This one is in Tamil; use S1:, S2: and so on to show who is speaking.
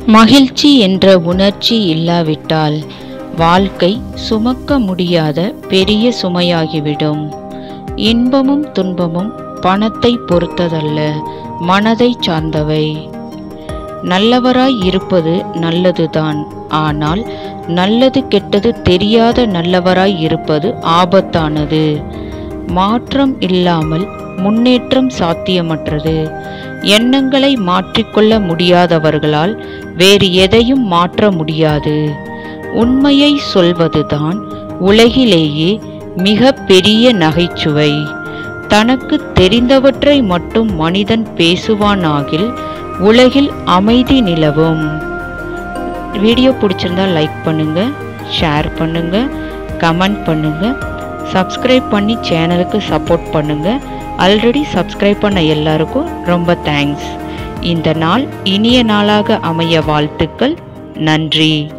S1: மகிழ்ச்சி என்ற உணர்ச்சி இல்லாவிட்டால் வாழ்க்கை சுமக்க முடியாத பெரிய சுமையாகிவிடும். இன்பமும் துன்பமும் பணத்தை பொறுத்ததல்ல, மனதை சார்ந்தவை. நல்லவராய் இருப்பது நல்லதுதான். ஆனால் நல்லது கெட்டது தெரியாத நல்லவராய் இருப்பது ஆபத்தானது. மாற்றம் இல்லாமல் முன்னேற்றம் சாத்தியமற்றது. எண்ணங்களை மாற்றிக்கொள்ள முடியாதவர்களால் வேறு எதையும் மாற்ற முடியாது. உண்மையை சொல்வதுதான் உலகிலேயே மிக பெரிய நகைச்சுவை. தனக்கு தெரிந்தவற்றை மட்டும் மனிதன் பேசுவானாகில் உலகில் அமைதி நிலவும். வீடியோ பிடிச்சிருந்தா லைக் பண்ணுங்க, ஷேர் பண்ணுங்க, கமெண்ட் பண்ணுங்க, சப்ஸ்கிரைப் பண்ணி சேனலுக்கு சப்போர்ட் பண்ணுங்க. ஆல்ரெடி சப்ஸ்கிரைப் பண்ண எல்லாருக்கும் ரொம்ப தேங்க்ஸ். இந்த நாள் இனிய நாளாக அமைய வாழ்த்துக்கள். நன்றி.